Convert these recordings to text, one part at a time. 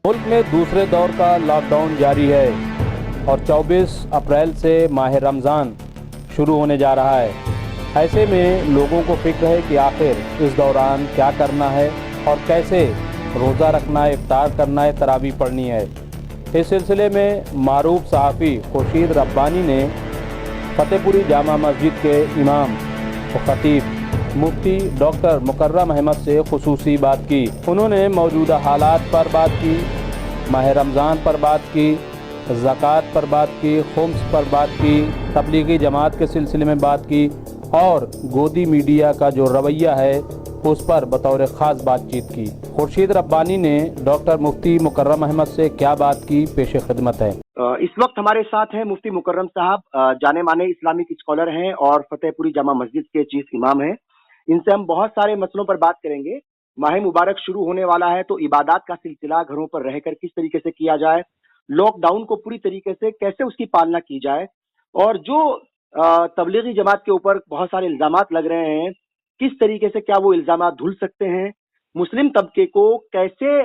मुल्क में दूसरे दौर का लॉकडाउन जारी है और 24 अप्रैल से माह रमज़ान शुरू होने जा रहा है। ऐसे में लोगों को फिक्र है कि आखिर इस दौरान क्या करना है और कैसे रोज़ा रखना है, इफ्तार करना है, तरावी पढ़नी है। इस सिलसिले में मारूफ सहाफ़ी खुर्शीद रब्बानी ने फतेहपुरी जामा मस्जिद के इमाम व खतीब मुफ्ती डॉक्टर मुकर्रम अहमद से खुसूसी बात की। उन्होंने मौजूदा हालात पर बात की, माह रमज़ान पर बात की, ज़कात पर बात की, खुम्स पर बात की, तबलीगी जमात के सिलसिले में बात की और गोदी मीडिया का जो रवैया है उस पर बतौर ख़ास बातचीत की। खुर्शीद रब्बानी ने डॉक्टर मुफ्ती मुकर्रम अहमद से क्या बात की, पेश खिदमत है। इस वक्त हमारे साथ हैं मुफ्ती मुकर्रम साहब, जाने माने इस्लामिक स्कॉलर हैं और फतेहपुरी जामा मस्जिद के चीफ इमाम हैं। इनसे हम बहुत सारे मसलों पर बात करेंगे। माह मुबारक शुरू होने वाला है तो इबादत का सिलसिला घरों पर रहकर किस तरीके से किया जाए, लॉकडाउन को पूरी तरीके से कैसे उसकी पालना की जाए, और जो तबलीगी जमात के ऊपर बहुत सारे इल्जामात लग रहे हैं, किस तरीके से क्या वो इल्जामात धुल सकते हैं, मुस्लिम तबके को कैसे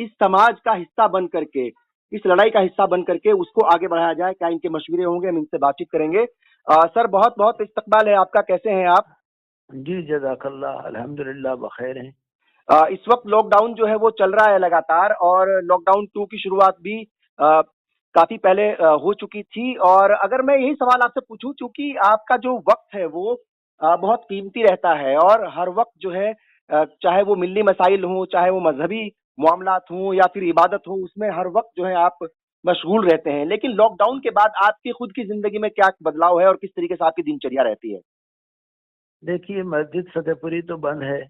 इस समाज का हिस्सा बन करके, इस लड़ाई का हिस्सा बन करके उसको आगे बढ़ाया जाए, क्या इनके मशवरे होंगे, हम इनसे बातचीत करेंगे। सर, बहुत बहुत इस्तकबाल है आपका, कैसे हैं आप? जी जज़ाकल्लाह, अल्हम्दुलिल्लाह बखैर हैं। इस वक्त लॉकडाउन जो है वो चल रहा है लगातार, और लॉकडाउन 2 की शुरुआत भी काफी पहले हो चुकी थी। और अगर मैं यही सवाल आपसे पूछूं, चूंकि आपका जो वक्त है वो बहुत कीमती रहता है और हर वक्त जो है, चाहे वो मिल्ली मसाइल हो, चाहे वो मजहबी मामलात हों या फिर इबादत हो, उसमें हर वक्त जो है आप मशगूल रहते हैं। लेकिन लॉकडाउन के बाद आपकी खुद की जिंदगी में क्या बदलाव है और किस तरीके से आपकी दिनचर्या रहती है? देखिए, मस्जिद फतेहपुरी तो बंद है।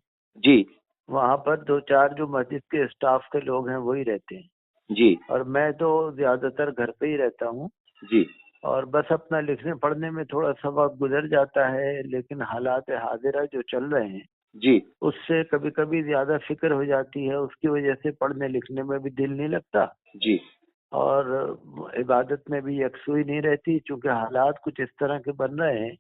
जी। वहाँ पर दो चार जो मस्जिद के स्टाफ के लोग हैं वही रहते हैं, जी। और मैं तो ज्यादातर घर पे ही रहता हूँ। जी। और बस अपना लिखने पढ़ने में थोड़ा सा वक्त गुजर जाता है, लेकिन हालात हाजिरा जो चल रहे हैं जी। उससे कभी कभी ज्यादा फिक्र हो जाती है। उसकी वजह से पढ़ने लिखने में भी दिल नहीं लगता जी। और इबादत में भी यकसुई नहीं रहती, क्योंकि हालात कुछ इस तरह के बन रहे हैं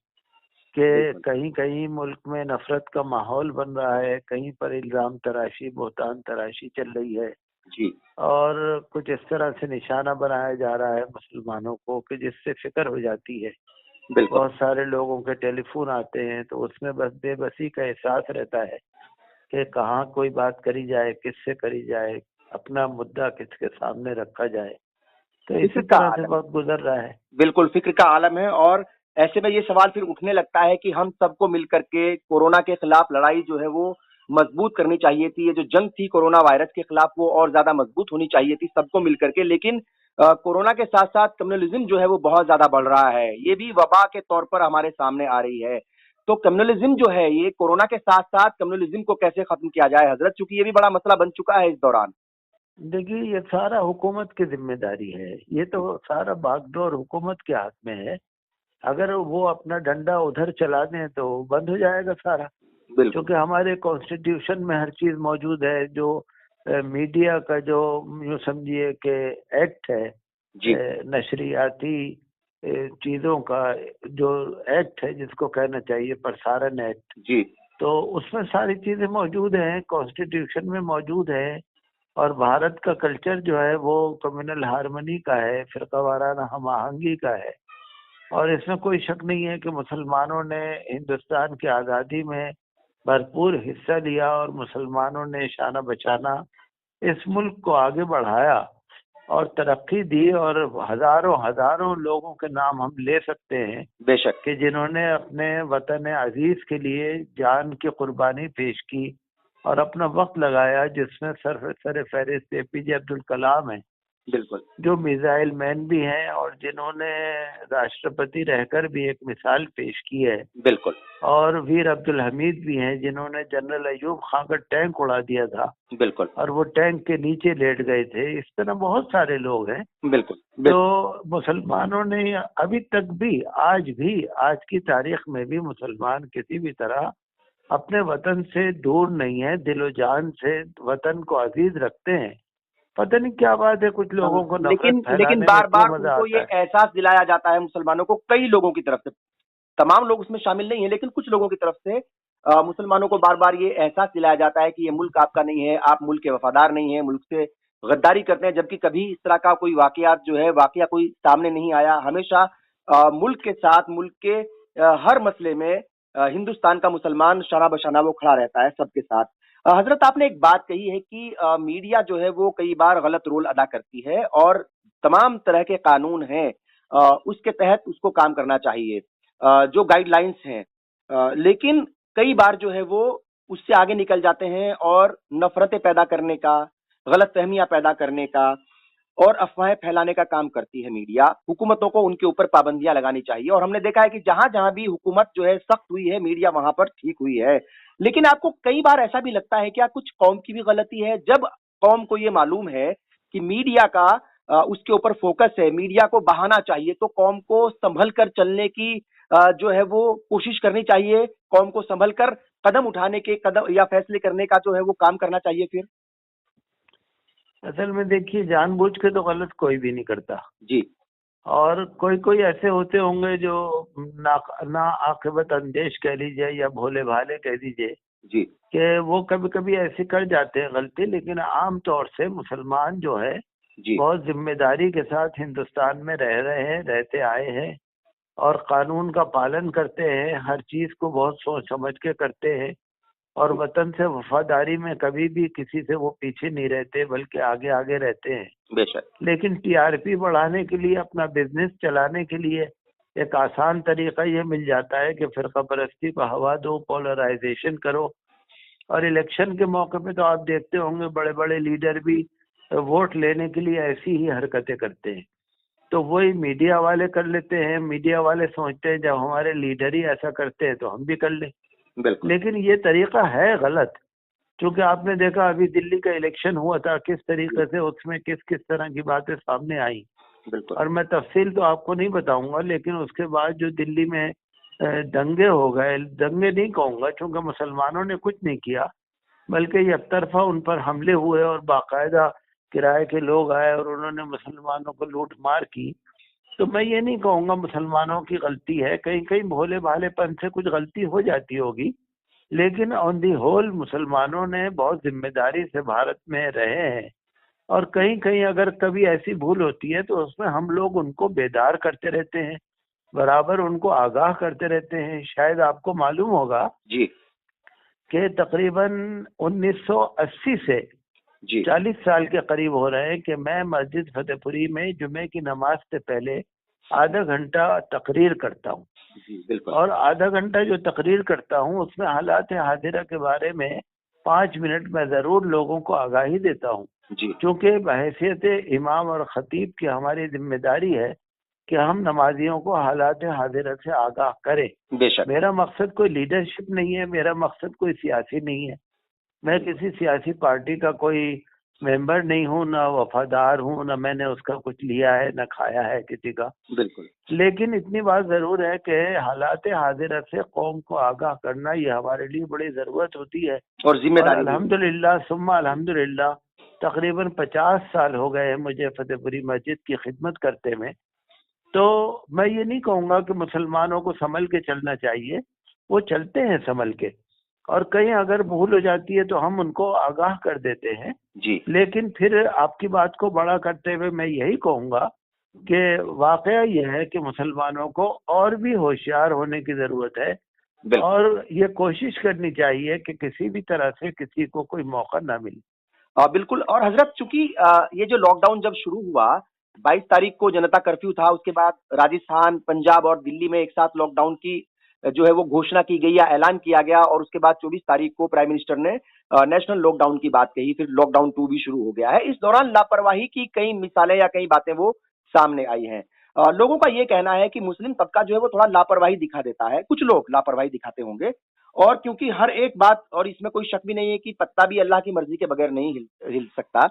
कि बिल्कुल। कहीं कहीं मुल्क में नफरत का माहौल बन रहा है, कहीं पर इल्जाम तराशी, बोहतान तराशी चल रही है, जी। और कुछ इस तरह से निशाना बनाया जा रहा है मुसलमानों को कि जिससे फिक्र हो जाती है। बिल्कुल। बहुत सारे लोगों के टेलीफोन आते हैं तो उसमें बस बेबसी का एहसास रहता है कि कहाँ कोई बात करी जाए, किससे करी जाए, अपना मुद्दा किसके सामने रखा जाए। तो फिक्र इसी का तरह से आलम, वक्त गुजर रहा है। बिल्कुल फिक्र का आलम है। और ऐसे में ये सवाल फिर उठने लगता है कि हम सबको मिलकर के कोरोना के खिलाफ लड़ाई जो है वो मजबूत करनी चाहिए थी। ये जो जंग थी कोरोना वायरस के खिलाफ, वो और ज्यादा मजबूत होनी चाहिए थी सबको मिलकर के। लेकिन कोरोना के साथ साथ कम्युनलिज्म जो है वो बहुत ज्यादा बढ़ रहा है, ये भी वबा के तौर पर हमारे सामने आ रही है। तो कम्युनलिज्म जो है, ये कोरोना के साथ साथ कम्युनलिज्म को कैसे खत्म किया जाए हजरत, चूंकि ये भी बड़ा मसला बन चुका है इस दौरान। देखिए, ये सारा हुकूमत की जिम्मेदारी है। ये तो सारा बागडोर हुकूमत के हाथ में है। अगर वो अपना डंडा उधर चला दें तो बंद हो जाएगा सारा। बिल्कुल। क्योंकि हमारे कॉन्स्टिट्यूशन में हर चीज मौजूद है। जो मीडिया का जो यूँ समझिए कि एक्ट है, जी। नशरियाती चीजों का जो एक्ट है, जिसको कहना चाहिए प्रसारण एक्ट, जी। तो उसमें सारी चीजें मौजूद हैं, कॉन्स्टिट्यूशन में मौजूद है। और भारत का कल्चर जो है वो कम्युनल हार्मनी का है, फिरका वाराना हम आहंगी का है। और इसमें कोई शक नहीं है कि मुसलमानों ने हिंदुस्तान की आज़ादी में भरपूर हिस्सा लिया और मुसलमानों ने शाना बचाना इस मुल्क को आगे बढ़ाया और तरक्की दी। और हजारों हजारों लोगों के नाम हम ले सकते हैं बेशक। कि जिन्होंने अपने वतन अजीज के लिए जान की कुर्बानी पेश की और अपना वक्त लगाया, जिसमें सर फहरिस्त एपीजे अब्दुल कलाम है, बिल्कुल। जो मिसाइल मैन भी हैं और जिन्होंने राष्ट्रपति रहकर भी एक मिसाल पेश की है। बिल्कुल। और वीर अब्दुल हमीद भी हैं, जिन्होंने जनरल अयूब खां का टैंक उड़ा दिया था बिल्कुल। और वो टैंक के नीचे लेट गए थे। इस तरह बहुत सारे लोग हैं। बिल्कुल। तो बिल्कुल। मुसलमानों ने अभी तक भी, आज की तारीख में भी मुसलमान किसी भी तरह अपने वतन से दूर नहीं है, दिलो जान से वतन को अजीज रखते हैं। पता नहीं क्या बात है, कुछ लोगों को नफरत लेकिन फैलाने में बार क्यों बार मजा उनको ये आता है। एहसास दिलाया जाता है मुसलमानों को, कई लोगों की तरफ से, तमाम लोग उसमें शामिल नहीं है लेकिन कुछ लोगों की तरफ से मुसलमानों को बार बार ये एहसास दिलाया जाता है कि ये मुल्क आपका नहीं है, आप मुल्क के वफादार नहीं है, मुल्क से गद्दारी करते हैं, जबकि कभी इस तरह का कोई वाकया कोई सामने नहीं आया। हमेशा मुल्क के साथ, मुल्क के हर मसले में हिंदुस्तान का मुसलमान शाना बशाना वो खड़ा रहता है सबके साथ। हजरत, आपने एक बात कही है कि मीडिया जो है वो कई बार गलत रोल अदा करती है और तमाम तरह के कानून हैं उसके तहत उसको काम करना चाहिए, जो गाइडलाइंस हैं, लेकिन कई बार जो है वो उससे आगे निकल जाते हैं और नफरतें पैदा करने का, गलतफहमियां पैदा करने का और अफवाहें फैलाने का काम करती है मीडिया। हुकूमतों को उनके ऊपर पाबंदियां लगानी चाहिए और हमने देखा है कि जहां जहां भी हुकूमत जो है सख्त हुई है, मीडिया वहां पर ठीक हुई है। लेकिन आपको कई बार ऐसा भी लगता है क्या कुछ कौम की भी गलती है? जब कौम को ये मालूम है कि मीडिया का उसके ऊपर फोकस है, मीडिया को बहाना चाहिए, तो कौम को संभल कर चलने की जो है वो कोशिश करनी चाहिए, कौम को संभल कर कदम उठाने के, कदम या फैसले करने का जो है वो काम करना चाहिए फिर। असल में देखिए, जानबूझ के तो गलत कोई भी नहीं करता, जी और कोई कोई ऐसे होते होंगे जो ना आकिबत अंदेश कह लीजिए या भोले भाले कह दीजिए, जी कि वो कभी कभी ऐसे कर जाते हैं गलती। लेकिन आम तौर से मुसलमान जो है जी बहुत जिम्मेदारी के साथ हिंदुस्तान में रह रहे हैं, रहते आए हैं, और कानून का पालन करते हैं, हर चीज को बहुत सोच समझ के करते हैं, और वतन से वफादारी में कभी भी किसी से वो पीछे नहीं रहते, बल्कि आगे आगे रहते हैं। बेशक। लेकिन टीआरपी बढ़ाने के लिए, अपना बिजनेस चलाने के लिए एक आसान तरीका ये मिल जाता है कि फिरका परस्ती को हवा दो, पोलराइजेशन करो। और इलेक्शन के मौके पे तो आप देखते होंगे बड़े बड़े लीडर भी वोट लेने के लिए ऐसी ही हरकतें करते हैं। तो वही मीडिया वाले कर लेते हैं। मीडिया वाले सोचते हैं जब हमारे लीडर ही ऐसा करते हैं तो हम भी कर लें। बिल्कुल लेकिन ये तरीका है गलत, क्योंकि आपने देखा अभी दिल्ली का इलेक्शन हुआ था, किस तरीके से उसमें किस किस तरह की बातें सामने आई। बिल्कुल। और मैं तफसील तो आपको नहीं बताऊंगा, लेकिन उसके बाद जो दिल्ली में दंगे हो गए, दंगे नहीं कहूंगा क्योंकि मुसलमानों ने कुछ नहीं किया, बल्कि एकतरफा उन पर हमले हुए और बाकायदा किराए के लोग आए और उन्होंने मुसलमानों को लूट मार की। तो मैं ये नहीं कहूंगा मुसलमानों की गलती है, कहीं कहीं भोले भालेपन से कुछ गलती हो जाती होगी, लेकिन ऑन दी होल मुसलमानों ने बहुत जिम्मेदारी से भारत में रहे हैं। और कहीं कहीं अगर कभी ऐसी भूल होती है तो उसमें हम लोग उनको बेदार करते रहते हैं, बराबर उनको आगाह करते रहते हैं। शायद आपको मालूम होगा जी कि तकरीबन 1980 से जी 40 साल के करीब हो रहे हैं कि मैं मस्जिद फतेहपुरी में जुमे की नमाज से पहले आधा घंटा तकरीर करता हूँ। जी बिल्कुल। और आधा घंटा जो तकरीर करता हूँ उसमें हालात हाजिरा के बारे में 5 मिनट में जरूर लोगों को आगाही देता हूँ, जी क्योंकि बहैसियत इमाम और खतीब की हमारी जिम्मेदारी है कि हम नमाजियों को हालात हाजिरा से आगाह करें। बेशक। मेरा मकसद कोई लीडरशिप नहीं है, मेरा मकसद कोई सियासी नहीं है, मैं किसी सियासी पार्टी का कोई मेंबर नहीं हूँ, ना वफादार हूँ, ना मैंने उसका कुछ लिया है, ना खाया है किसी का। बिल्कुल। लेकिन इतनी बात जरूर है कि हालात हाजिरा से कौम को आगाह करना ये हमारे लिए बड़ी जरूरत होती है। और और जिम्मेदारी भी। अल्हम्दुलिल्लाह सुम्मा अल्हम्दुलिल्लाह तकरीबन 50 साल हो गए हैं मुझे फतेहपुरी मस्जिद की खिदमत करते में। तो मैं ये नहीं कहूँगा कि मुसलमानों को संभल के चलना चाहिए, वो चलते हैं संभल के, और कहीं अगर भूल हो जाती है तो हम उनको आगाह कर देते हैं। जी लेकिन फिर आपकी बात को बड़ा करते हुए मैं यही कहूँगा कि वाकया यह है कि मुसलमानों को और भी होशियार होने की जरूरत है, बिल्कुल। और ये कोशिश करनी चाहिए कि किसी भी तरह से किसी को कोई मौका ना मिले। बिल्कुल। और हजरत, चूंकि ये जो लॉकडाउन जब शुरू हुआ, 22 तारीख को जनता कर्फ्यू था, उसके बाद राजस्थान, पंजाब और दिल्ली में एक साथ लॉकडाउन की जो है वो घोषणा की गई या ऐलान किया गया, और उसके बाद 24 तारीख को प्राइम मिनिस्टर ने नेशनल लॉकडाउन की बात कही, फिर लॉकडाउन 2 भी शुरू हो गया है। इस दौरान लापरवाही की कई मिसालें या कई बातें वो सामने आई हैं। लोगों का ये कहना है कि मुस्लिम तबका जो है वो थोड़ा लापरवाही दिखा देता है, कुछ लोग लापरवाही दिखाते होंगे, और क्योंकि हर एक बात, और इसमें कोई शक भी नहीं है कि पत्ता भी अल्लाह की मर्जी के बगैर नहीं हिल सकता,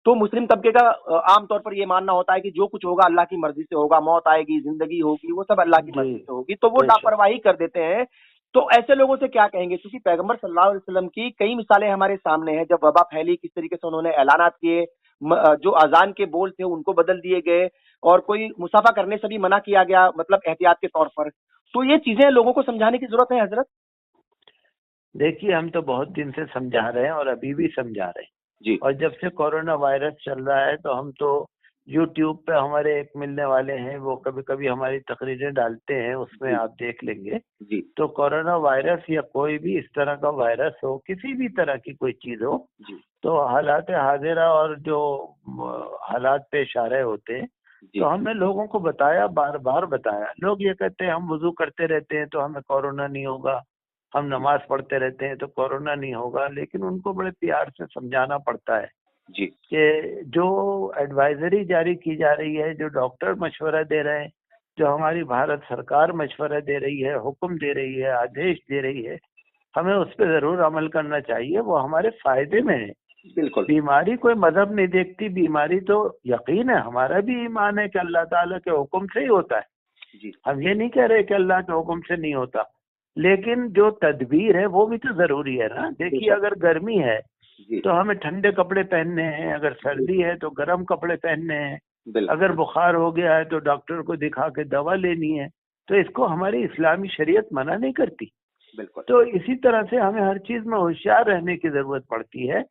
तो मुस्लिम तबके का आमतौर पर यह मानना होता है कि जो कुछ होगा अल्लाह की मर्जी से होगा, मौत आएगी, जिंदगी होगी, वो सब अल्लाह की जी, मर्जी से होगी, तो वो बेशक। लापरवाही कर देते हैं। तो ऐसे लोगों से क्या कहेंगे? क्योंकि पैगंबर सल्लल्लाहु अलैहि वसल्लम की कई मिसालें हमारे सामने हैं, जब वबा फैली किस तरीके से उन्होंने ऐलानात किए, जो अजान के बोल थे उनको बदल दिए गए, और कोई मुसाफा करने से भी मना किया गया, मतलब एहतियात के तौर पर। तो ये चीजें लोगों को समझाने की जरूरत है हजरत। देखिए, हम तो बहुत दिन से समझा रहे हैं और अभी भी समझा रहे हैं। जी और जब से कोरोना वायरस चल रहा है तो हम तो यूट्यूब पे हमारे एक मिलने वाले हैं, वो कभी कभी हमारी तकरीरें डालते हैं, उसमें जी आप देख लेंगे। जी तो कोरोना वायरस या कोई भी इस तरह का वायरस हो, किसी भी तरह की कोई चीज हो, जी तो हालात हाजिरा और जो हालात पेश आ रहे होते हैं, जी तो हमने लोगों को बताया, बार बार बताया। लोग ये कहते हैं हम वुजू करते रहते हैं तो हमें कोरोना नहीं होगा, हम नमाज पढ़ते रहते हैं तो कोरोना नहीं होगा, लेकिन उनको बड़े प्यार से समझाना पड़ता है जी कि जो एडवाइजरी जारी की जा रही है, जो डॉक्टर मशवरा दे रहे हैं, जो हमारी भारत सरकार मशवरा दे रही है, हुक्म दे रही है, आदेश दे रही है, हमें उस पर जरूर अमल करना चाहिए। वो हमारे फायदे में है। बिल्कुल बीमारी कोई मजहब नहीं देखती, बीमारी तो यकीन है, हमारा भी ईमान है कि अल्लाह ताला के हुक्म से ही होता है। जी हम ये नहीं कह रहे कि अल्लाह के हुक्म से नहीं होता, लेकिन जो तदबीर है वो भी तो जरूरी है ना। देखिए, बेशक अगर गर्मी है जी तो हमें ठंडे कपड़े पहनने हैं, अगर सर्दी है तो गर्म कपड़े पहनने हैं, बिल्कुल अगर बुखार हो गया है तो डॉक्टर को दिखा के दवा लेनी है। तो इसको हमारी इस्लामी शरीयत मना नहीं करती। बिल्कुल तो इसी तरह से हमें हर चीज में होशियार रहने की जरूरत पड़ती है।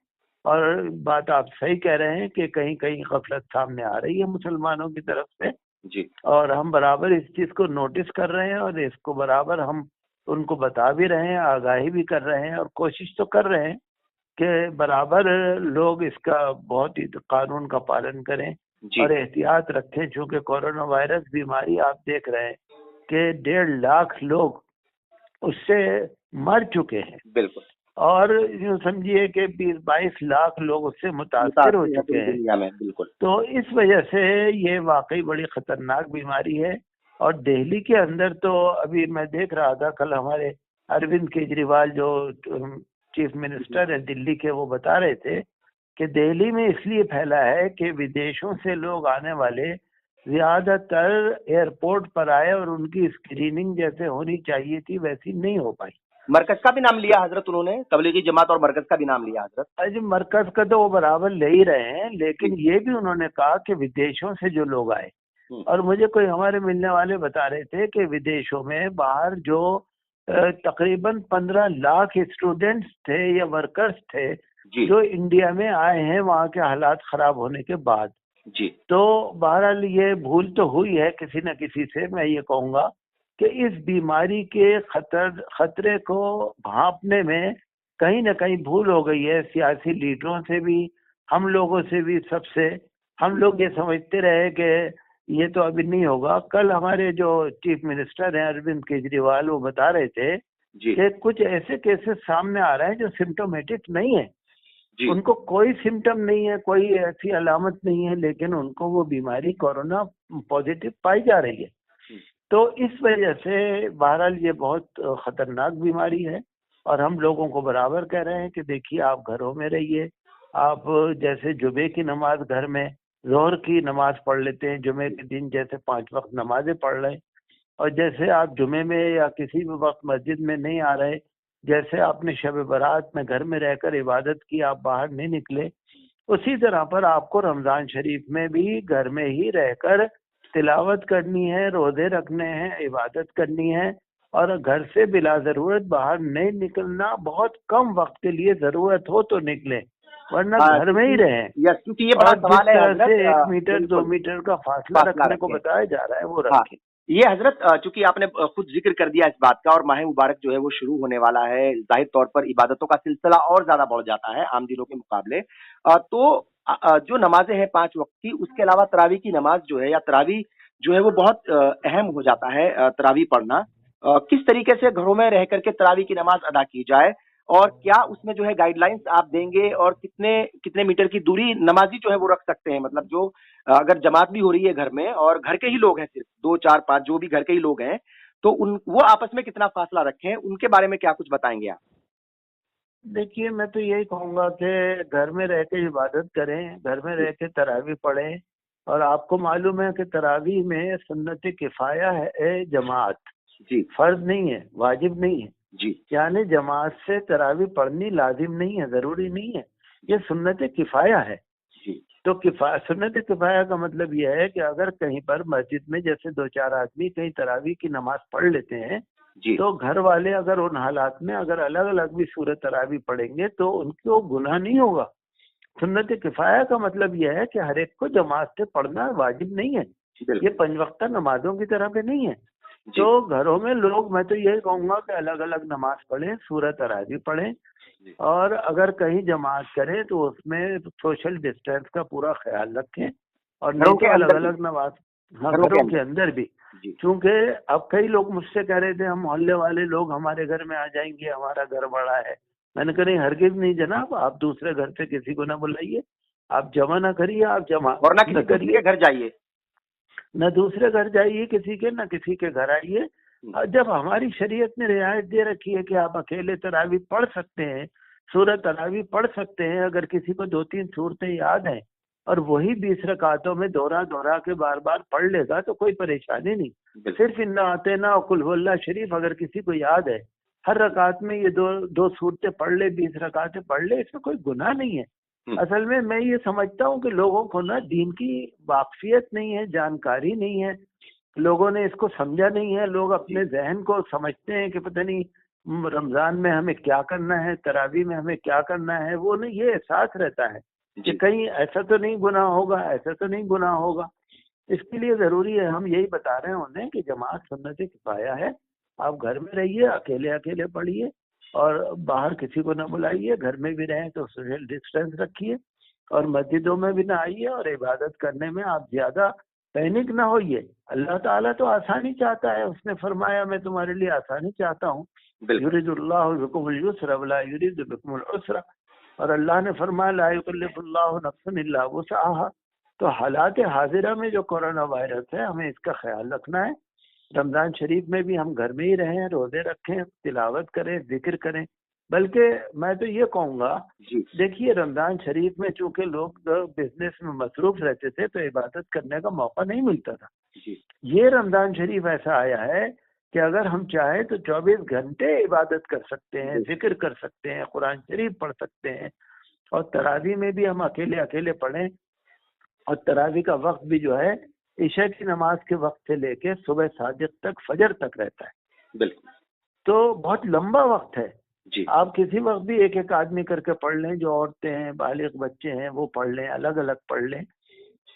और बात आप सही कह रहे हैं कि कहीं कहीं गफलत सामने आ रही है मुसलमानों की तरफ से, जी और हम बराबर इस चीज को नोटिस कर रहे हैं और इसको बराबर हम उनको बता भी रहे हैं, आगाही भी कर रहे हैं, और कोशिश तो कर रहे हैं कि बराबर लोग इसका बहुत ही कानून का पालन करें जी और एहतियात रखें। चूंकि कोरोना वायरस बीमारी आप देख रहे हैं कि 1.5 लाख लोग उससे मर चुके हैं, बिल्कुल और यूं समझिए कि 20-22 लाख लोग उससे मुतासिर हो मुतासिर है चुके पूरी हैं। दुनिया में बिल्कुल तो इस वजह से ये वाकई बड़ी खतरनाक बीमारी है। और दिल्ली के अंदर तो अभी मैं देख रहा था, कल हमारे अरविंद केजरीवाल जो चीफ मिनिस्टर है दिल्ली के, वो बता रहे थे कि दिल्ली में इसलिए फैला है कि विदेशों से लोग आने वाले ज्यादातर एयरपोर्ट पर आए और उनकी स्क्रीनिंग जैसे होनी चाहिए थी वैसी नहीं हो पाई। मरकज का भी नाम लिया हजरत, उन्होंने तबलीगी जमात और मरकज का भी नाम लिया हजरत। आज मरकज का तो वो बराबर ले ही रहे हैं, लेकिन जी ये भी उन्होंने कहा कि विदेशों से जो लोग आए, हम्म, और मुझे कोई हमारे मिलने वाले बता रहे थे कि विदेशों में बाहर जो तकरीबन 15 लाख स्टूडेंट्स थे या वर्कर्स थे जी जो इंडिया में आए हैं वहाँ के हालात खराब होने के बाद। जी तो बहरहाल ये भूल तो हुई है किसी न किसी से। मैं ये कहूँगा कि इस बीमारी के खतरे को भांपने में कहीं न कहीं भूल हो गई है, सियासी लीडरों से भी, हम लोगों से भी, सबसे। हम लोग ये समझते रहे कि ये तो अभी नहीं होगा। कल हमारे जो चीफ मिनिस्टर हैं अरविंद केजरीवाल, वो बता रहे थे जी कि कुछ ऐसे केसेस सामने आ रहे हैं जो सिम्टोमेटिक नहीं है, जी उनको कोई सिम्टम नहीं है, कोई ऐसी अलामत नहीं है, लेकिन उनको वो बीमारी कोरोना पॉजिटिव पाई जा रही है। तो इस वजह से बहरहाल ये बहुत खतरनाक बीमारी है, और हम लोगों को बराबर कह रहे हैं कि देखिए, आप घरों में रहिए। आप जैसे जुमे की नमाज घर में जोहर की नमाज पढ़ लेते हैं, जुमे के दिन जैसे 5 वक्त नमाजें पढ़ रहे हैं, और जैसे आप जुमे में या किसी भी वक्त मस्जिद में नहीं आ रहे, जैसे आपने शब बारात में घर में रहकर इबादत की, आप बाहर नहीं निकले, उसी तरह पर आपको रमजान शरीफ में भी घर में ही रहकर तिलावत करनी है, रोजे रखने हैं, इबादत करनी है, और घर से बिला जरूरत बाहर नहीं निकलना। बहुत कम वक्त के लिए जरूरत हो तो निकले, वरना घर में ही रहें। यस, क्योंकि ये बड़ा और जिस सवाल है तरह हजरत। से 1 मीटर 2 बिल्कुल मीटर का फासला फासला रखने को रखें। बताया जा रहा है, वो हाँ, रखें। ये हजरत चूंकि आपने खुद जिक्र कर दिया इस बात का, और माह मुबारक जो है वो शुरू होने वाला है, जाहिर तौर पर इबादतों का सिलसिला और ज्यादा बढ़ जाता है आम दिनों के मुकाबले। तो जो नमाजें हैं 5 वक्त की, उसके अलावा तरावी की नमाज जो है, या तरावी जो है वो बहुत अहम हो जाता है तरावी पढ़ना। किस तरीके से घरों में रह करके तरावी की नमाज अदा की जाए, और क्या उसमें जो है गाइडलाइंस आप देंगे, और कितने कितने मीटर की दूरी नमाजी जो है वो रख सकते हैं, मतलब जो अगर जमात भी हो रही है घर में और घर के ही लोग हैं, सिर्फ 2 4 5 जो भी घर के ही लोग हैं, तो उन वो आपस में कितना फासला रखें, उनके बारे में क्या कुछ बताएंगे आप? देखिए, मैं तो यही कहूँगा कि घर में रह के इबादत करें, घर में रह के तरावी पढ़ें। और आपको मालूम है कि तरावी में सुन्नत किफ़ाया है, जमात, जी फर्ज नहीं है, वाजिब नहीं है। जी यानी जमात से तरावी पढ़नी लाजिम नहीं है, जरूरी नहीं है, ये सुन्नत किफ़ाया है। जी तो सुन्नत किफ़ाया का मतलब यह है कि अगर कहीं पर मस्जिद में जैसे 2-4 आदमी कहीं तरावी की नमाज पढ़ लेते हैं, जी तो घर वाले अगर उन हालात में अगर अलग अलग भी सूरत तरावी पढ़ेंगे तो उनको गुनाह नहीं होगा। सुन्नत किफाया का मतलब यह है कि हर एक को जमात से पढ़ना वाजिब नहीं है, ये 5 वक्ता नमाजों की तरह पे नहीं है। तो घरों में लोग, मैं तो यही कहूंगा कि अलग अलग नमाज पढ़ें, सूरत तरावी पढ़ें, और अगर कहीं जमात करें तो उसमें सोशल डिस्टेंस का पूरा ख्याल रखें, और नहीं तो अलग अलग नमाज, हाँ, घरों के अंदर भी। क्योंकि अब कई लोग मुझसे कह रहे थे हम मोहल्ले वाले लोग हमारे घर में आ जाएंगे, हमारा घर बड़ा है। मैंने कहा नहीं, हरगिज नहीं जनाब, आप दूसरे घर से किसी को ना बुलाइए, आप जमा ना करिए, आप जमा और ना किसी दूसरे के घर जाइए, न दूसरे घर जाइए किसी के, न किसी के घर आइए। जब हमारी शरीयत ने रियायत दे रखी है कि आप अकेले तरावी पढ़ सकते हैं, सूरत तरावी पढ़ सकते हैं, अगर किसी को 2-3 सूरतें याद हैं और वही 20 रकातों में दोहरा दोहरा के बार बार पढ़ लेगा तो कोई परेशानी नहीं। सिर्फ इन्ना आते ना कुल हुवल्लाह शरीफ अगर किसी को याद है, हर रकात में ये दो सूरतें पढ़ ले, 20 रकातें पढ़ ले, इसमें कोई गुनाह नहीं है। असल में मैं ये समझता हूँ कि लोगों को ना दीन की वाकफियत नहीं है, जानकारी नहीं है, लोगों ने इसको समझा नहीं है। लोग अपने जहन को समझते हैं कि पता नहीं रमजान में हमें क्या करना है, तरावी में हमें क्या करना है, वो नहीं, ये एहसास रहता है कि कहीं ऐसा तो नहीं गुनाह होगा, ऐसा तो नहीं गुनाह होगा। इसके लिए जरूरी है, हम यही बता रहे हैं उन्हें कि जमात सुन्नत किफाया है, आप घर में रहिए, अकेले अकेले पढ़िए, और बाहर किसी को ना बुलाइए, घर में भी रहें तो सोशल डिस्टेंस रखिए, और मस्जिदों में भी ना आइए, और इबादत करने में आप ज्यादा पैनिक ना होइए। अल्लाह ताला तो आसानी चाहता है, उसने फरमाया मैं तुम्हारे लिए आसानी चाहता हूँ, युरिदुल्लाहु बिकुमुल युस्रा वला युरिदु बिकुमुल उसरा, और अल्लाह ने फरमाया ला युकल्लिफुल्लाहु नफ्सन इल्ला वुसअहा। तो हालात हाजिरा में जो कोरोना वायरस है, हमें इसका ख्याल रखना है। रमजान शरीफ में भी हम घर में ही रहें, रोजे रखें, तिलावत करें, जिक्र करें। बल्कि मैं तो ये कहूँगा, देखिए रमजान शरीफ में चूंकि लोग बिजनेस में मसरूफ रहते थे तो इबादत करने का मौका नहीं मिलता था। ये रमजान शरीफ ऐसा आया है कि अगर हम चाहे तो 24 घंटे इबादत कर सकते हैं, जिक्र कर सकते हैं, कुरान शरीफ पढ़ सकते हैं, और तरावी में भी हम अकेले अकेले पढ़ें, और तरावी का वक्त भी जो है ईशा की नमाज के वक्त से लेके सुबह सादिक तक, फजर तक रहता है। बिल्कुल, तो बहुत लंबा वक्त है जी। आप किसी वक्त भी एक एक आदमी करके पढ़ लें, जो औरतें हैं, बालिग बच्चे हैं वो पढ़ लें, अलग अलग पढ़ लें।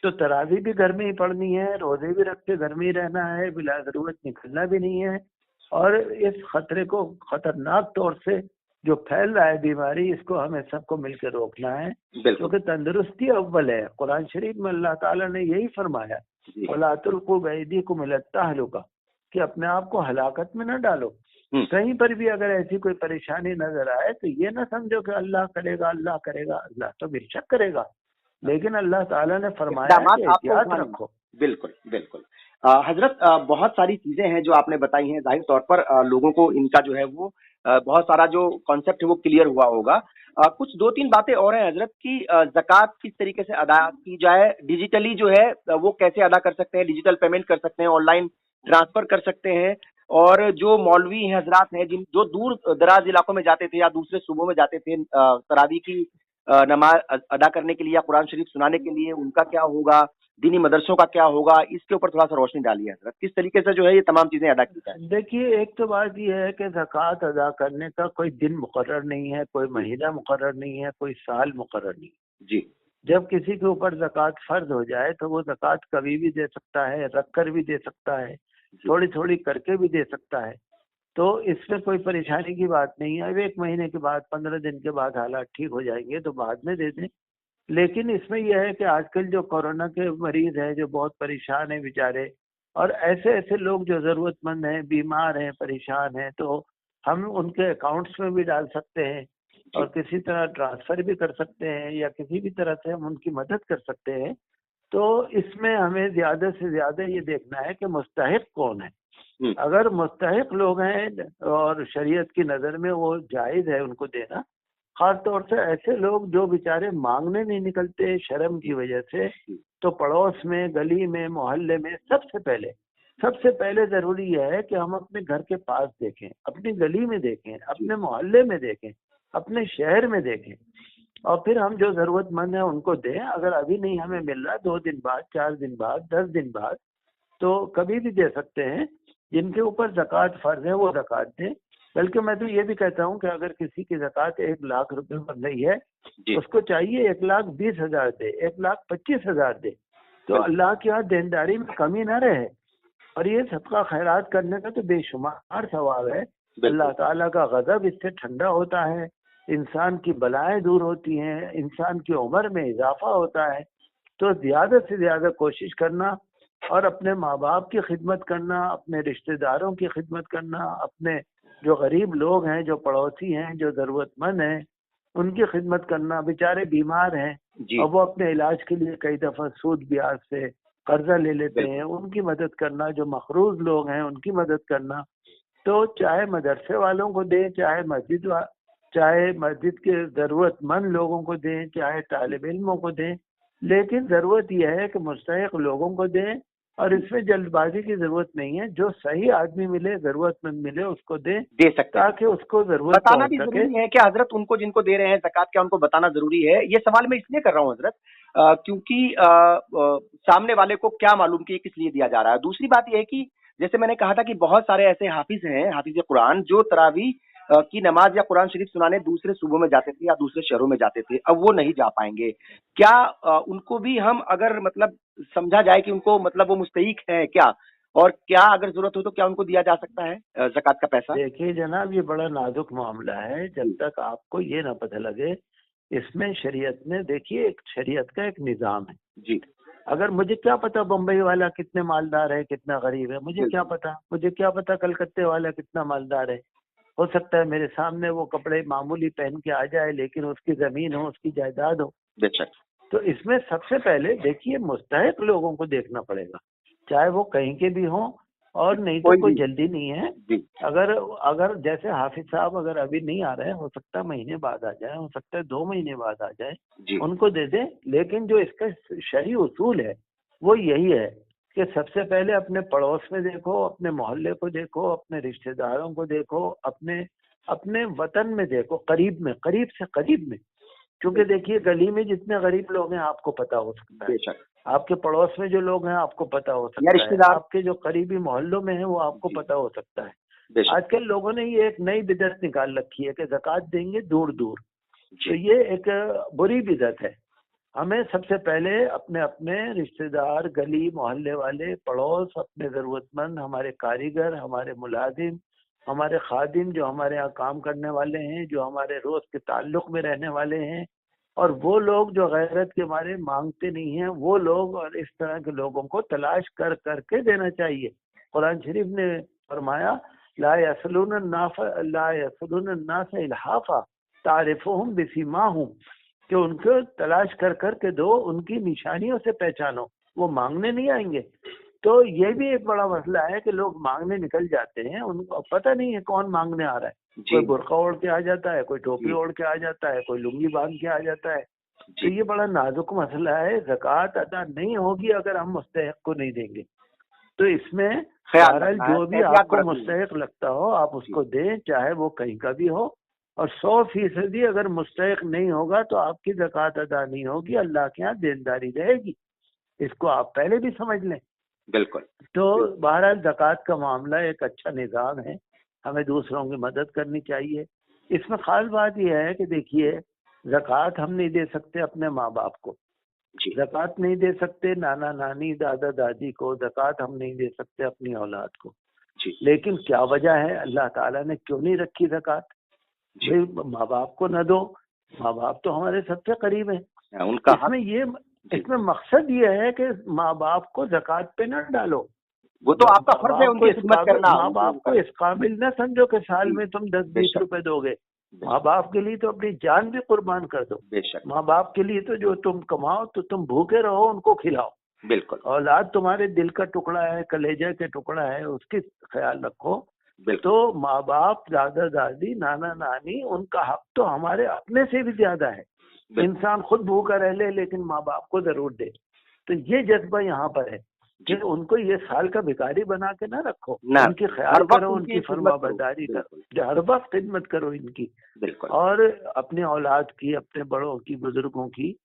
तो तरावी भी घर में ही पढ़नी है, रोजे भी रख के घर में ही रहना है, बिला जरूरत निकलना भी नहीं है। और इस खतरे को, खतरनाक तौर से जो फैल रहा है बीमारी, इसको हमें सबको मिलकर रोकना है, क्योंकि तंदुरुस्ती अव्वल है। कुरान शरीफ में अल्लाह ताला ने यही फरमाया, वला तुल्कू बैदीकुम इला तहलुका, कि अपने आप को हलाकत में न डालो। कहीं पर भी अगर ऐसी कोई परेशानी नजर आए तो ये ना समझो कि अल्लाह करेगा, अल्लाह करेगा। अल्लाह तो बेशक करेगा, लेकिन अल्लाह ताला ने फरमाया कि एहतियात रखो। बिल्कुल बिल्कुल। हजरत, बहुत सारी चीजें हैं जो आपने बताई हैं, जाहिर तौर पर लोगों को इनका जो है वो बहुत सारा जो कॉन्सेप्ट है वो क्लियर हुआ होगा। कुछ 2-3 बातें और हैं हजरत की, ज़कात किस तरीके से अदा की जाए, डिजिटली जो है वो कैसे अदा कर सकते हैं, डिजिटल पेमेंट कर सकते हैं, ऑनलाइन ट्रांसफर कर सकते हैं, और जो मौलवी हैं, हजरात हैं, जिन जो दूर दराज इलाकों में जाते थे या दूसरे सूबों में जाते थे तरावी की नमाज अदा करने के लिए या कुरान शरीफ सुनाने के लिए, उनका क्या होगा, दीनी मदरसों का क्या होगा, इसके ऊपर थोड़ा सा रोशनी डालिए हजरत, किस तरीके से जो है ये तमाम चीजें अदा की जाए। देखिए, एक तो बात ये है कि ज़कात अदा करने का कोई दिन मुकर्रर नहीं है, कोई महीना मुकर्रर नहीं है, कोई साल मुकर्रर नहीं जी। जब किसी के ऊपर ज़कात फर्ज हो जाए तो वो ज़कात कभी भी दे सकता है, रख कर भी दे सकता है, थोड़ी थोड़ी करके भी दे सकता है। तो इसमें कोई परेशानी की बात नहीं है। अब 1 महीने के बाद, 15 दिन के बाद हालात ठीक हो जाएंगे तो बाद में दे दें। लेकिन इसमें यह है कि आजकल जो कोरोना के मरीज हैं, जो बहुत परेशान हैं बेचारे, और ऐसे ऐसे लोग जो जरूरतमंद हैं, बीमार हैं, परेशान हैं, तो हम उनके अकाउंट्स में भी डाल सकते हैं और किसी तरह ट्रांसफर भी कर सकते हैं, या किसी भी तरह से हम उनकी मदद कर सकते हैं। तो इसमें हमें ज्यादा से ज्यादा ये देखना है कि मुस्तहिक कौन है। अगर मुस्तहिक लोग हैं और शरीयत की नज़र में वो जायज़ है उनको देना, खास तौर से ऐसे लोग जो बेचारे मांगने नहीं निकलते शर्म की वजह से, तो पड़ोस में, गली में, मोहल्ले में सबसे पहले जरूरी यह है कि हम अपने घर के पास देखें, अपनी गली में देखें, अपने मोहल्ले में देखें, अपने शहर में देखें, और फिर हम जो जरूरतमंद है उनको दें। अगर अभी नहीं हमें मिल रहा, 2 दिन बाद, 4 दिन बाद, 10 दिन बाद, तो कभी भी दे सकते हैं। जिनके ऊपर ज़कात फर्ज है वो ज़कात दें। बल्कि मैं तो ये भी कहता हूँ कि अगर किसी की ज़कात 1 लाख रुपए बन रही है, उसको चाहिए 1,20,000 दे, 1,25,000 दे, तो अल्लाह के यहाँ देनदारी में कमी ना रहे। और ये सदका खैरात करने का तो बेशुमार सवाब है। अल्लाह ताला का गजब इससे ठंडा होता है, इंसान की बलाएं दूर होती हैं, इंसान की उम्र में इजाफा होता है। तो ज्यादा से ज्यादा कोशिश करना और अपने माँ बाप की खिदमत करना, अपने रिश्तेदारों की खिदमत करना, अपने जो गरीब लोग हैं, जो पड़ोसी हैं, जो जरूरतमंद हैं, उनकी खिदमत करना। बेचारे बीमार हैं और वो अपने इलाज के लिए कई दफा सूद ब्याज से कर्जा ले लेते हैं, उनकी मदद करना। जो मखरूज लोग हैं उनकी मदद करना। तो चाहे मदरसे वालों को दें, चाहे मस्जिद के जरूरतमंद लोगों को दें, चाहे तालिब इल्मों को दें, लेकिन जरूरत यह है कि मुस्तहिक लोगों को दें और इसमें जल्दबाजी की जरूरत नहीं है। जो सही आदमी मिले, जरूरतमंद मिले, उसको दे सकते हैं, ताकि उसको जरूरत बताना भी जरूरी है कि हजरत उनको जिनको दे रहे हैं ज़कात, क्या उनको बताना जरूरी है। ये सवाल मैं इसलिए कर रहा हूँ हजरत, क्योंकि सामने वाले को क्या मालूम कि ये किस लिए दिया जा रहा है। दूसरी बात यह है कि जैसे मैंने कहा था कि बहुत सारे ऐसे हाफिज हैं, हाफिज कुरान, जो तरावी की नमाज या कुरान शरीफ सुनाने दूसरे सूबों में जाते थे या दूसरे शहरों में जाते थे, अब वो नहीं जा पाएंगे। क्या उनको भी हम अगर मतलब समझा जाए कि उनको मतलब वो मुस्तहीक है क्या, और क्या अगर जरूरत हो तो क्या उनको दिया जा सकता है ज़कात का पैसा? देखिए जनाब, ये बड़ा नाजुक मामला है। जब तक आपको ये ना पता लगे, इसमें शरीयत ने, देखिए एक शरीयत का एक निज़ाम है जी। अगर मुझे क्या पता बम्बई वाला कितने मालदार है, कितना गरीब है, मुझे क्या पता। मुझे क्या पता कलकत्ते वाला कितना मालदार है। हो सकता है मेरे सामने वो कपड़े मामूली पहन के आ जाए, लेकिन उसकी जमीन हो, उसकी जायदाद हो। बेशक। तो इसमें सबसे पहले देखिए मुस्तहिक लोगों को देखना पड़ेगा, चाहे वो कहीं के भी हों। और नहीं तो कोई जल्दी नहीं है। अगर जैसे हाफिज साहब अगर अभी नहीं आ रहे हैं, हो सकता है महीने बाद आ जाए, हो सकता है 2 महीने बाद आ जाए, उनको दे दें। लेकिन जो इसका शरई उसूल है वो यही है कि सबसे पहले अपने पड़ोस में देखो, अपने मोहल्ले को देखो, अपने रिश्तेदारों को देखो, अपने वतन में देखो, करीब से करीब में। क्योंकि देखिए गली में जितने गरीब लोग हैं आपको पता हो सकता है, आपके पड़ोस में जो लोग हैं आपको पता हो सकता है, आपके जो करीबी मोहल्लों में है वो आपको पता हो सकता है। आजकल लोगों ने ये एक नई बिदअत निकाल रखी है कि ज़कात देंगे दूर दूर। तो ये एक बुरी बिदअत है। हमें सबसे पहले अपने अपने रिश्तेदार, गली मोहल्ले वाले, पड़ोस, अपने जरूरतमंद, हमारे कारीगर, हमारे मुलाजिम, हमारे खादिम, जो हमारे यहाँ काम करने वाले हैं, जो हमारे रोज के ताल्लुक में रहने वाले हैं, और वो लोग जो गैरत के मारे मांगते नहीं हैं, वो लोग, और इस तरह के लोगों को तलाश कर करके देना चाहिए। कुरान शरीफ ने फरमाया, ला यसलून अन्नास इल्हाफा तारिफुहुम बिसीमाहुम, कि उनको तलाश कर करके दो, उनकी निशानियों से पहचानो, वो मांगने नहीं आएंगे। तो ये भी एक बड़ा मसला है कि लोग मांगने निकल जाते हैं, उनको पता नहीं है कौन मांगने आ रहा है। कोई बुर्का ओढ़ के आ जाता है, कोई टोपी ओढ़ के आ जाता है, कोई लुंगी बांध के आ जाता है। तो ये बड़ा नाजुक मसला है। ज़कात अदा नहीं होगी अगर हम मुस्तहिक को नहीं देंगे। तो इसमें बहरहाल जो भी आपको मुस्तहिक लगता हो आप उसको दें, चाहे वो कहीं का भी हो। और 100% अगर मुस्तहिक नहीं होगा तो आपकी ज़कात अदा नहीं होगी, अल्लाह के यहाँ देनदारी रहेगी। इसको आप पहले भी समझ लें। बिल्कुल। तो बहरहाल ज़कात का मामला एक अच्छा निज़ाम है, हमें दूसरों की मदद करनी चाहिए। इसमें खास बात यह है कि देखिए ज़कात हम नहीं दे सकते अपने माँ बाप को, ज़कात नहीं दे सकते नाना नानी दादा दादी को, ज़कात हम नहीं दे सकते अपनी औलाद को। लेकिन क्या वजह है, अल्लाह ताला ने क्यों नहीं रखी ज़कात? भाई माँ बाप को न दो, माँ बाप तो हमारे सबसे करीब है। इसमें मकसद ये है कि माँ बाप को ज़कात पे न डालो। वो तो आपका फर्ज है उनकी खिदमत करना। माँ बाप को इस काबिल न समझो कि साल में तुम 10-20 रुपए दोगे। माँ बाप के लिए तो अपनी जान भी कुर्बान कर दो। माँ बाप के लिए तो जो तुम कमाओ तो तुम भूखे रहो, उनको खिलाओ। बिल्कुल। औलाद तुम्हारे दिल का टुकड़ा है, कलेजा के टुकड़ा है, उसकी ख्याल रखो। तो माँ बाप, दादा दादी, नाना नानी, उनका हक तो हमारे अपने से भी ज्यादा है। इंसान खुद भूखा रह ले लेकिन माँ बाप को जरूर दे। तो ये जज्बा यहाँ पर है कि उनको ये साल का भिखारी बना के ना रखो, उनकी ख्याल करो, उनकी फरमाबरदारी करो, हर वक्त खिदमत करो इनकी। और अपने औलाद की, अपने बड़ों की, बुजुर्गों की।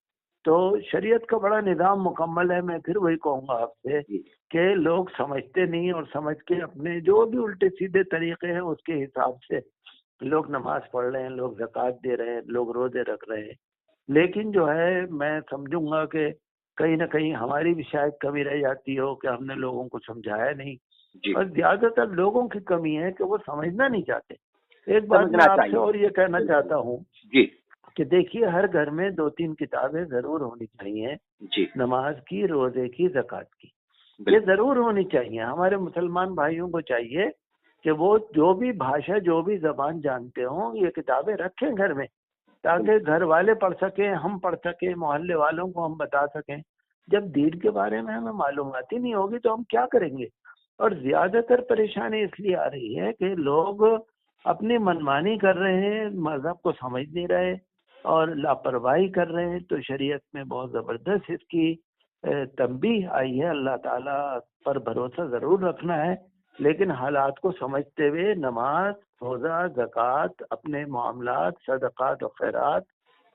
तो शरीयत का बड़ा निज़ाम मुकम्मल है। मैं फिर वही कहूँगा आपसे कि लोग समझते नहीं और समझ के अपने जो भी उल्टे सीधे तरीके हैं उसके हिसाब से लोग नमाज पढ़ रहे हैं, लोग ज़कात दे रहे हैं, लोग रोजे रख रहे हैं, लेकिन जो है मैं समझूंगा कि कहीं ना कहीं हमारी भी शायद कमी रह जाती हो कि हमने लोगों को समझाया नहीं, जी, और ज्यादातर लोगों की कमी है कि वो समझना नहीं चाहते। एक बात मैं समझना आपसे चाहिए। और ये कहना बिल्कुल। चाहता हूँ जी, कि देखिए हर घर में 2-3 किताबें जरूर होनी चाहिए, जी, नमाज की, रोजे की, ज़कात की। ये बिल्कुल। जरूर होनी चाहिए। हमारे मुसलमान भाइयों को चाहिए कि वो जो भी भाषा, जो भी जबान जानते हो, ये किताबें रखें घर में, ताकि घर वाले पढ़ सकें, हम पढ़ सकें, मोहल्ले वालों को हम बता सकें। जब दीन के बारे में हमें मालूमात ही नहीं होगी तो हम क्या करेंगे। और ज्यादातर परेशानी इसलिए आ रही है कि लोग अपनी मनमानी कर रहे हैं, मजहब को समझ नहीं रहे और लापरवाही कर रहे हैं। तो शरीयत में बहुत जबरदस्त इसकी तंबीह आई है। अल्लाह ताला पर भरोसा जरूर रखना है, लेकिन हालात को समझते हुए नमाज, रोजा, ज़कात, अपने मामलात, सदक़ात और खैरात,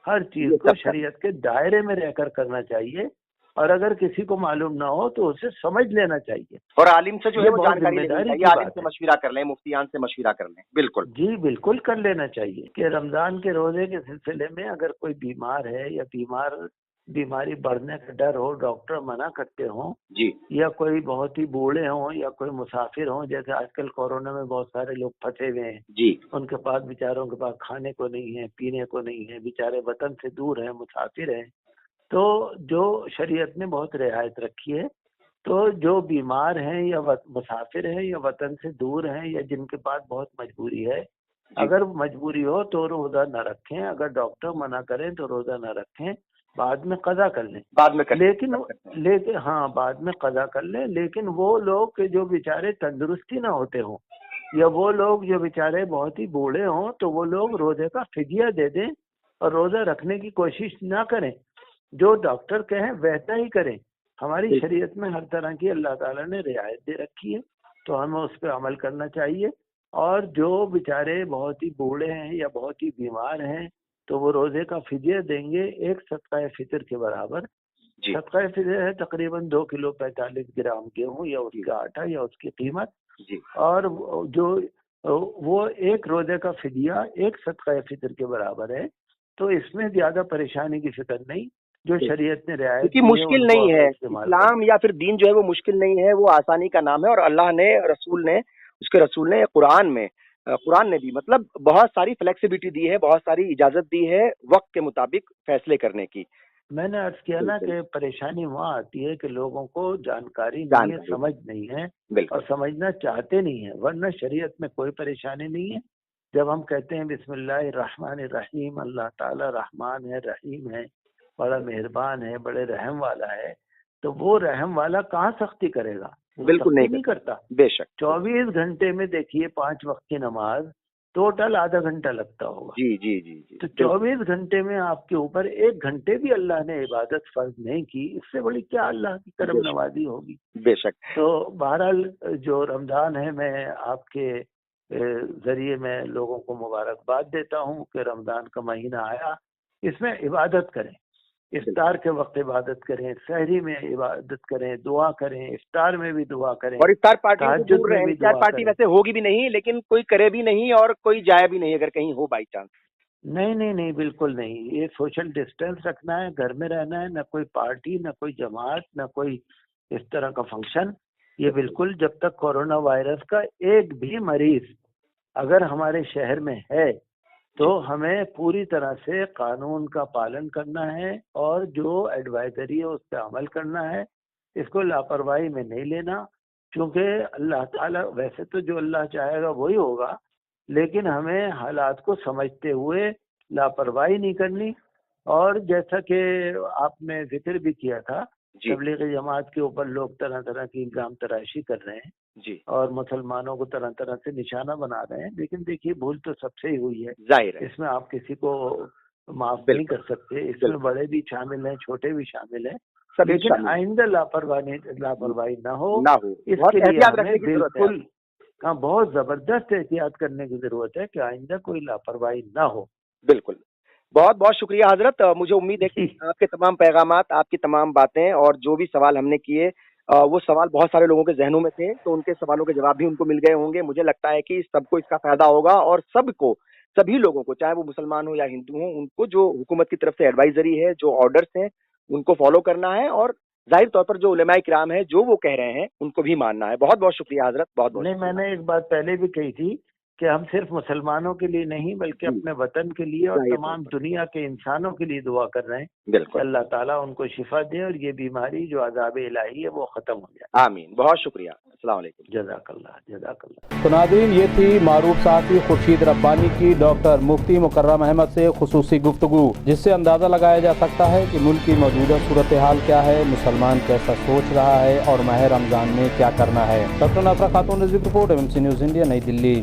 हर चीज ये को सब करना। शरीयत के दायरे में रहकर करना चाहिए। और अगर किसी को मालूम ना हो तो उसे समझ लेना चाहिए। और आलिम से जो है ये वो बहुत जानकारी लेनी जिम्मेदारी चाहिए, की आलिम बात से है। मशविरा कर लें, मुफ्तियान से मशविरा कर लें। बिल्कुल। जी बिल्कुल कर लेना चाहिए कि रमजान के रोजे के सिलसिले में अगर कोई बीमार है या बीमारी बढ़ने का डर हो, डॉक्टर मना करते हो, जी, या कोई बहुत ही बूढ़े हों या कोई मुसाफिर हों, जैसे आजकल कोरोना में बहुत सारे लोग फंसे हुए हैं, जी, उनके पास, बेचारों के पास खाने को नहीं है, पीने को नहीं है, बेचारे वतन से दूर हैं, मुसाफिर हैं, तो जो शरीयत ने बहुत रियायत रखी है, तो जो बीमार हैं या मुसाफिर हैं या वतन से दूर हैं या जिनके पास बहुत मजबूरी है, जी। अगर मजबूरी हो तो रोजा न रखें, अगर डॉक्टर मना करें तो रोजा न रखें, बाद में कज़ा कर लें। बाद में कर लेकिन सकते हैं। लेकिन हाँ, बाद में कज़ा कर लें। लेकिन वो लोग के जो बेचारे तंदुरुस्ती ना होते हों, या वो लोग जो बेचारे बहुत ही बूढ़े हों, तो वो लोग रोजे का फिदिया दे दें और रोजा रखने की कोशिश ना करें। जो डॉक्टर कहें वैसा ही करें। हमारी बिल्कुल। शरीयत में हर तरह की अल्लाह ताला ने रियायत दे रखी है, तो हमें उस पर अमल करना चाहिए। और जो बेचारे बहुत ही बूढ़े हैं या बहुत ही बीमार हैं, तो वो रोजे का फिदिया देंगे, एक सदका फितर के बराबर। जी, सदका फितर है तकरीबन 2 किलो 45 ग्राम गेहूं या जी, उसका आटा या उसकी कीमत। जी। और वो एक रोजे का फिदिया एक सदका फितर के बराबर है। तो इसमें ज्यादा परेशानी की फिक्र नहीं, जो बिल्कुल। शरीयत ने रियायत क्योंकि दी है मुश्किल उनको नहीं हमें है, इस्तेमाल इस्लाम करना या फिर दीन जो है वो मुश्किल नहीं है, वो आसानी का नाम है। और अल्लाह ने, उसके रसूल ने कुरान ने भी मतलब बहुत सारी फ्लेक्सिबिलिटी दी है, बहुत सारी इजाजत दी है वक्त के मुताबिक फैसले करने की। है। मैंने अर्ज किया ना बिल्कुल। कि परेशानी वहाँ आती है कि लोगों को जानकारी नहीं है, जानकारी समझ नहीं। नहीं है और बिल्कुल। समझना चाहते नहीं है। वरना शरीयत में कोई परेशानी नहीं है। जब हम कहते हैं बिस्मिल्लाहिर्रहमानिर्रहीम, अल्लाह ताला रहमान है, रहीम है, बड़ा मेहरबान है, बड़े रहम वाला है, तो वो रहम वाला कहाँ सख्ती करेगा? वो बिल्कुल नहीं सख्ती कर नहीं सकते। करता। बेशक। 24 घंटे में देखिए 5 वक्त की नमाज, टोटल आधा घंटा लगता होगा। जी, जी, जी, जी। तो बिल्कुल। 24 घंटे में आपके ऊपर 1 घंटे भी अल्लाह ने इबादत फर्ज नहीं की, इससे बड़ी क्या अल्लाह की करम बेशक। नवाजी होगी। बेशक। तो बहरहाल जो रमजान है, मैं आपके जरिए में लोगों को मुबारकबाद देता हूँ कि रमजान का महीना आया, इसमें इबादत करें। बिल्कुल। इफ्तार के वक्त इबादत करें, सहरी में इबादत करें, दुआ करें, इफ्तार में भी दुआ करें, और इफ्तार पार्टियों से तहज्जुद दूर में रहें। भी इफ्तार दुआ पार्टी करें। वैसे होगी भी नहीं, लेकिन कोई करे भी नहीं और कोई जाए भी नहीं अगर कहीं हो बाई चांस। नहीं नहीं नहीं, बिल्कुल नहीं। ये सोशल डिस्टेंस रखना है, घर में रहना है, ना कोई पार्टी, ना कोई जमात, ना कोई इस तरह का फंक्शन। ये बिल्कुल। बिल्कुल, जब तक कोरोना वायरस का एक भी मरीज अगर हमारे शहर में है, जी, तो हमें पूरी तरह से कानून का पालन करना है और जो एडवाइजरी है उस पर अमल करना है। इसको लापरवाही में नहीं लेना, क्योंकि अल्लाह ताला, वैसे तो जो अल्लाह चाहेगा वही होगा, लेकिन हमें हालात को समझते हुए लापरवाही नहीं करनी। और जैसा कि आपने जिक्र भी किया था, जी, तबलीगी जमात के ऊपर लोग तरह तरह की इल्जाम तराशी कर रहे हैं जी। और मुसलमानों को तरह तरह से निशाना बना रहे हैं, लेकिन देखिए भूल तो सबसे ही हुई है। ज़ाहिर है। इसमें आप किसी को माफ नहीं बिल्कुल, कर सकते। इसमें बिल्कुल। बड़े भी शामिल हैं, छोटे भी शामिल हैं। सभी लेकिन शामिल आइंदा लापरवाही ना हो, ना हो। बहुत इसके लिए एहतियात हमें रखने की ज़रूरत है अब। बिल्कुल, हाँ, बहुत जबरदस्त एहतियात करने की जरूरत है कि आइंदा कोई लापरवाही ना हो। बिल्कुल। बहुत-बहुत शुक्रिया हज़रत। मुझे उम्मीद है कि जी आपके तमाम पैगामात, आपकी तमाम बातें और जो भी सवाल हमने किए, वो सवाल बहुत सारे लोगों के ज़हनों में थे, तो उनके सवालों के जवाब भी उनको मिल गए होंगे। मुझे लगता है कि सबको इसका फ़ायदा होगा और सबको सभी लोगों को, चाहे वो मुसलमान हो या हिंदू हो, उनको जो हुकूमत की तरफ से एडवाइजरी है, जो ऑर्डर्स हैं, उनको फॉलो करना है और जाहिर तौर पर जो उलेमाए किराम है जो वो कह रहे हैं उनको भी मानना है। बहुत बहुत शुक्रिया हजरत, बहुत बहुत नहीं, शुक्रिया। मैंने एक बात पहले भी कही थी कि हम सिर्फ मुसलमानों के लिए नहीं बल्कि जी। अपने वतन के लिए और जाहिर तमाम तौर पर। दुनिया के इंसानों के लिए दुआ कर रहे हैं कि बिल्कुल। अल्लाह ताला उनको शिफा दे और ये बीमारी जो अज़ाब इलाही है वो खत्म हो जाए। आमीन, बहुत शुक्रिया। अस्सलाम वालेकुम। जज़ाकल्लाह, जज़ाकल्लाह। तो नाज़रीन, ये थी मारूफ सहाफ़ी खुर्शीद रब्बानी की डॉक्टर मुफ्ती मुकर्रम अहमद से खुसूसी गुफ्तगू, जिससे अंदाज़ा लगाया जा सकता है कि मुल्क की मौजूदा सूरत हाल क्या है, मुसलमान कैसा सोच रहा है और माह रमज़ान में क्या करना है। डॉक्टर नासरा खातून, रिपोर्ट, एमएमसी न्यूज़ इंडिया, नई दिल्ली।